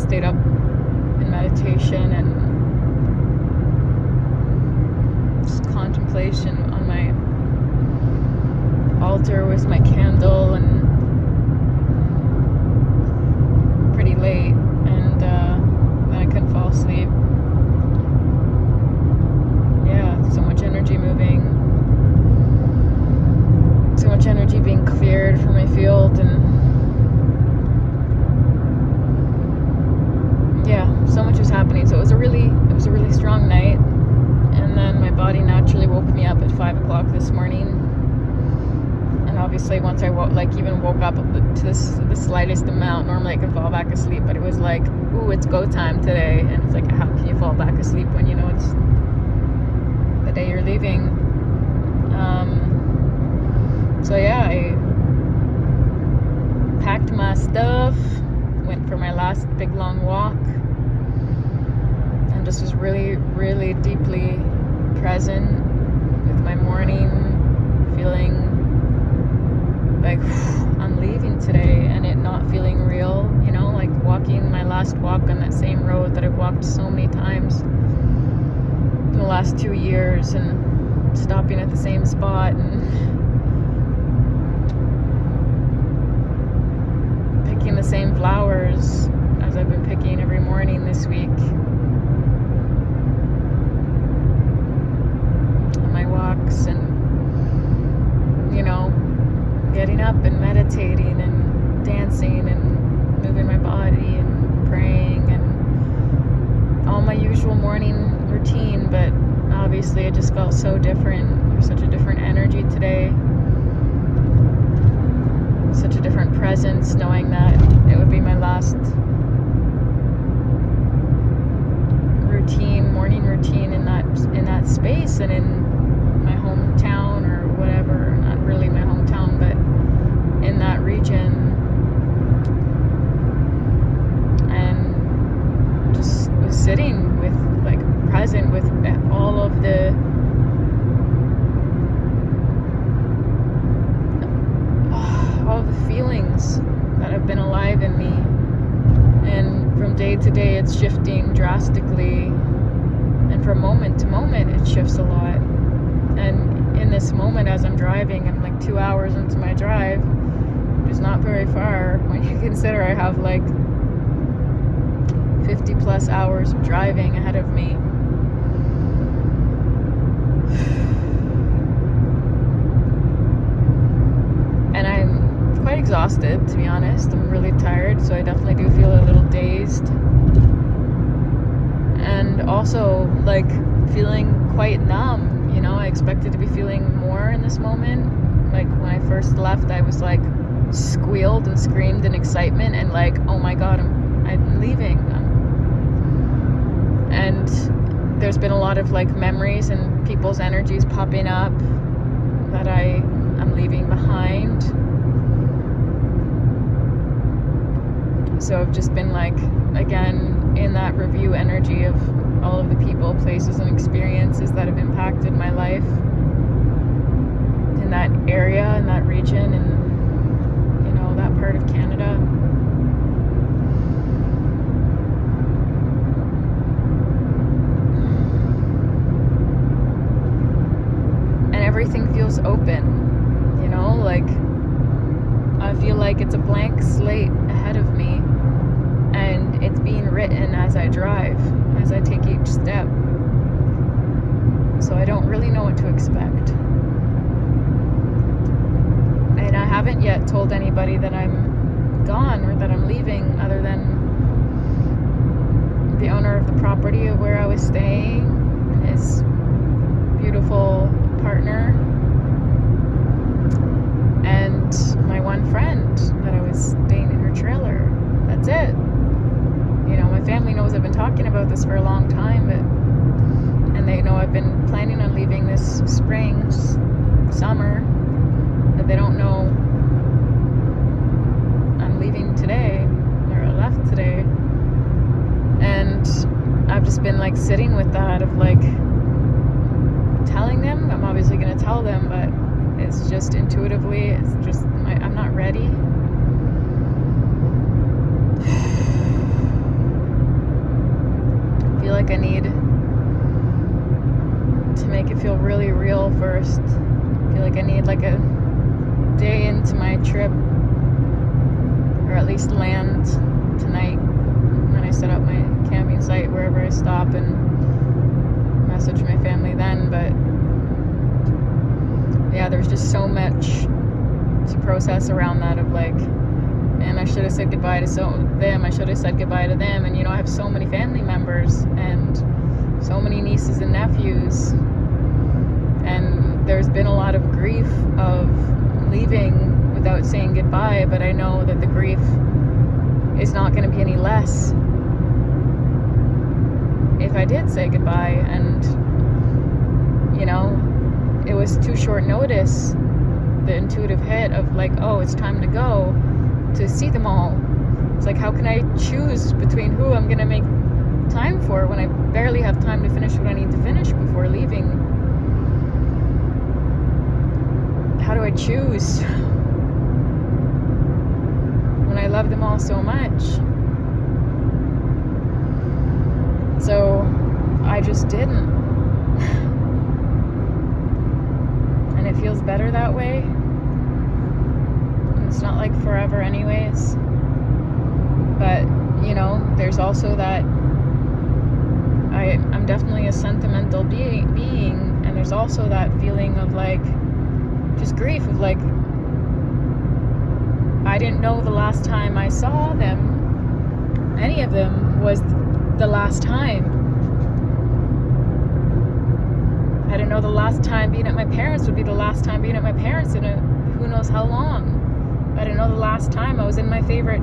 stayed up in meditation and just contemplation on my altar with my candle, and pretty late, and then I couldn't fall asleep. Yeah, so much energy moving, so much energy being cleared from my field, and yeah, so much was happening. So it was a really strong night. And then my body naturally woke me up at 5 o'clock this morning. And obviously once I woke up to the slightest amount, normally I can fall back asleep, but it was like, ooh, it's go time today. And it's like, how can you fall back asleep when you know it's the day you're leaving? So yeah, I packed my stuff, went for my last big long walk, and just was really, really deeply present with my morning, feeling like I'm leaving today, and it not feeling real, you know, like walking my last walk on that same road that I've walked so many times in the last 2 years, and stopping at the same spot and picking the same flowers as I've been picking every morning this week on my walks, and you know, getting up and meditating and dancing and moving my body and praying and all my usual morning routine. But obviously it just felt so different. There's such a different energy today, such a different presence, knowing that it would be my last morning routine in that space, and in my hometown, or whatever. Not really my hometown, but in that region. And just was sitting with, like, present with all of the feelings that have been alive in me. And from day to day it's shifting drastically, and from moment to moment it shifts a lot. And in this moment, as I'm driving, I'm like 2 hours into my drive, which is not very far when you consider I have like 50 plus hours of driving ahead of me. And I'm quite exhausted, to be honest. I'm really tired, so I definitely do feel a little dazed, and also like feeling quite numb. You know, I expected to be feeling more in this moment. Like when I first left, I was like squealed and screamed in excitement, and like, oh my god, I'm leaving. And there's been a lot of like memories and people's energies popping up that I'm leaving behind. So I've just been like, again, in that review energy of all of the people, places, and experiences that have impacted my life in that area, in that region, and, you know, that part of Canada. And everything feels open, you know, like I feel like it's a blank slate ahead of me, and it's being written as I drive, as I take each step. So I don't really know what to expect. And I haven't yet told anybody that I'm gone or that I'm leaving, other than the owner of the property of where I was staying, and his beautiful partner, and my one friend that I was staying in her trailer. That's it. You know, my family knows I've been talking about this for a long time, and they know I've been planning on leaving this summer, but they don't know I'm leaving today, or I left today. And I've just been like sitting with that of like telling them. I'm obviously going to tell them, but it's just intuitively, it's just, I'm not ready. I need to make it feel really real first. I feel like I need like a day into my trip, or at least land tonight when I set up my camping site, wherever I stop, and message my family then. But yeah, there's just so much to process around that of like, man, I should have said goodbye to them, I should have said goodbye to them. And I have so many family members and so many nieces and nephews, and there's been a lot of grief of leaving without saying goodbye, but I know that the grief is not going to be any less if I did say goodbye. And it was too short notice, the intuitive hit of like, oh, it's time to go, to see them all. It's like, how can I choose between who I'm going to make time for when I barely have time to finish what I need to finish before leaving? How do I choose when I love them all so much? So I just didn't. And it feels better that way. And it's not like forever anyways. But, there's also that I'm definitely a sentimental being, and there's also that feeling of like, just grief of like, I didn't know the last time I saw them, any of them, was the last time. I didn't know the last time being at my parents would be the last time being at my parents in who knows how long. I didn't know the last time I was in my favorite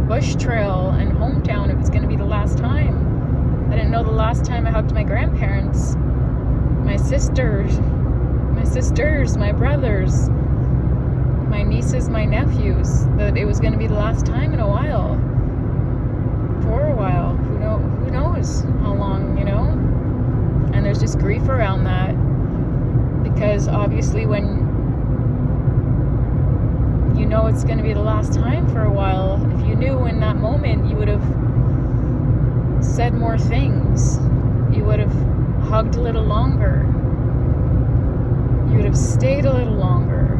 bush trail and hometown, it was going to be the last time. I didn't know the last time I hugged my grandparents, my sisters, my brothers, my nieces, my nephews, that it was going to be the last time in a while. For a while. Who knows how long, And there's just grief around that. Because obviously when you know it's going to be the last time for a while, if you knew in that moment, you would have said more things. You would have hugged a little longer. You would have stayed a little longer.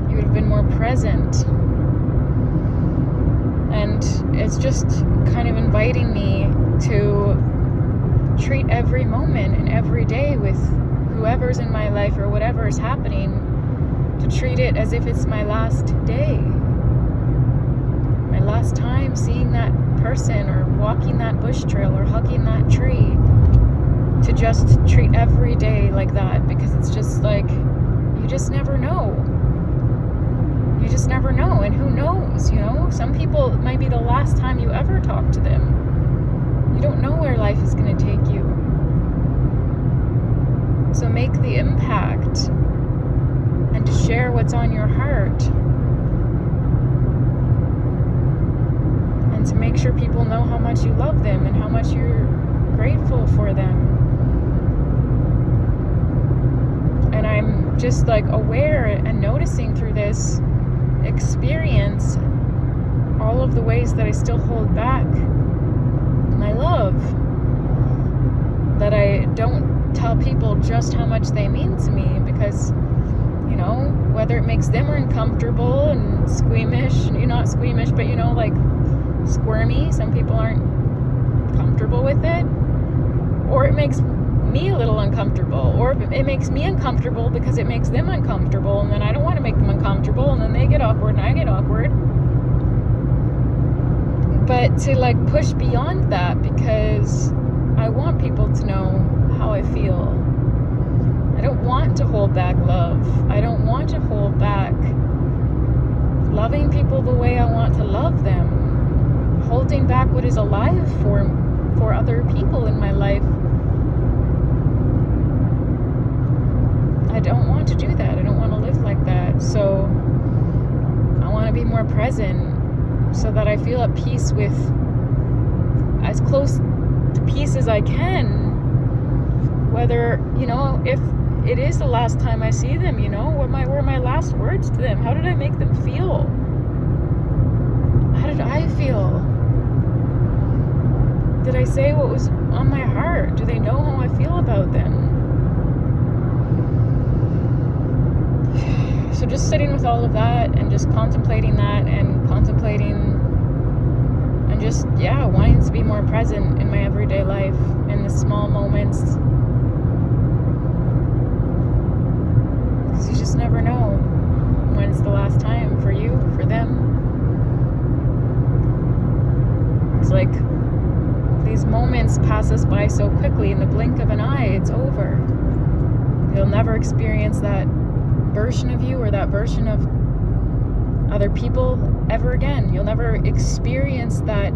You would have been more present. And it's just kind of inviting me to treat every moment and every day with whoever's in my life or whatever is happening, to treat it as if it's my last day, my last time seeing that person or walking that bush trail or hugging that tree, to just treat every day like that, because it's just like, you just never know. You just never know. And who knows, some people, it might be the last time you ever talk to them. You don't know where life is going to take you. So make the impact, and to share what's on your heart, and to make sure people know how much you love them and how much you're grateful for them. And I'm just like aware and noticing through this experience all of the ways that I still hold back my love, that I don't tell people just how much they mean to me, because whether it makes them uncomfortable and squeamish, not squeamish, but like squirmy, some people aren't comfortable with it, or it makes me a little uncomfortable, or it makes me uncomfortable because it makes them uncomfortable, and then I don't want to make them uncomfortable, and then they get awkward and I get awkward. But to like push beyond that, because I want people to know how I feel. I don't want to hold back love. I don't want to hold back loving people the way I want to love them. Holding back what is alive for other people in my life. I don't want to do that. I don't want to live like that. So I want to be more present, so that I feel at peace with, as close to peace as I can, whether, if it is the last time I see them, what were my last words to them? How did I make them feel? did I feel? Did I say what was on my heart? Do they know how I feel about them? So just sitting with all of that and just contemplating that and just, wanting to be more present in my everyday life, in the small moments. Because you just never know when it's the last time for you, for them. It's like these moments pass us by so quickly. In the blink of an eye, it's over. You'll never experience that version of you or that version of other people ever again. You'll never experience that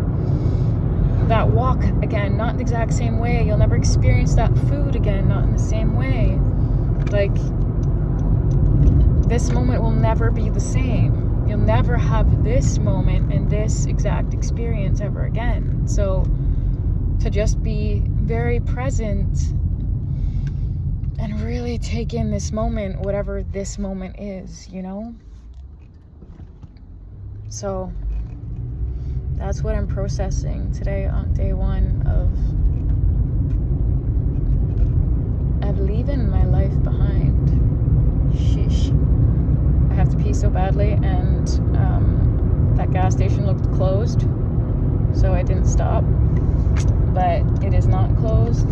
walk again, not the exact same way. You'll never experience that food again, not in the same way. Like, this moment will never be the same. You'll never have this moment and this exact experience ever again. So to just be very present and really take in this moment, whatever this moment is, So that's what I'm processing today on day one of leaving my life behind. Sheesh. I have to pee so badly, and that gas station looked closed, so I didn't stop. But it is not closed,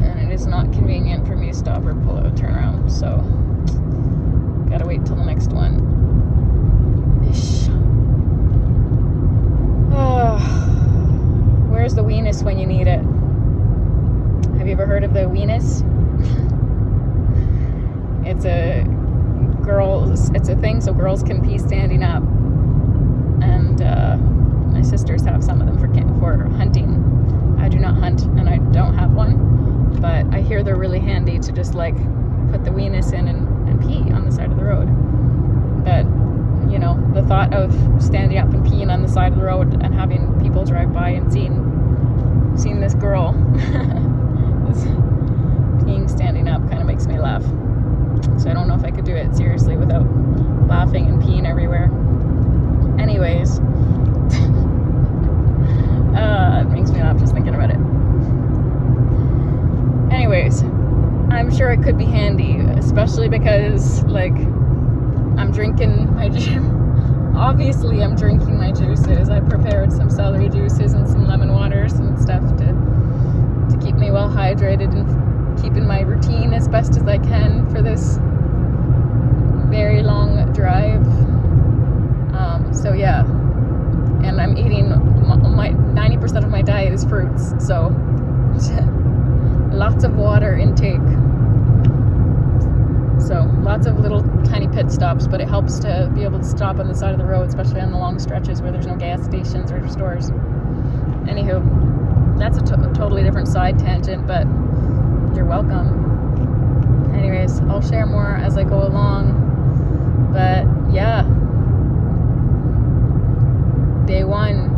and it is not convenient for me to stop or pull out a turnaround, so gotta wait till the next one. Where's the weenus when you need it? Have you ever heard of the weenus? It's a thing so girls can pee standing up. And my sisters have some of them for hunting. I do not hunt and I don't have one, but I hear they're really handy to just like put the weenus in and pee on the side of the road. But the thought of standing up and peeing on the side of the road and having people drive by and seeing this girl peeing standing up kind of makes me laugh. So I don't know if I could do it seriously without laughing and peeing everywhere. Anyways, it makes me laugh just thinking about it. Anyways, I'm sure it could be handy, especially because I'm drinking my obviously I'm drinking my juices. I prepared some celery juices and some lemon waters and stuff to keep me well hydrated and keeping my routine as best as I can for this very long drive. So yeah, and I'm eating my 90% of my diet is fruits, so lots of water intake. So lots of little tiny pit stops, but it helps to be able to stop on the side of the road, especially on the long stretches where there's no gas stations or stores. Anywho, that's a totally different side tangent, but you're welcome. Anyways, I'll share more as I go along. But yeah, day one,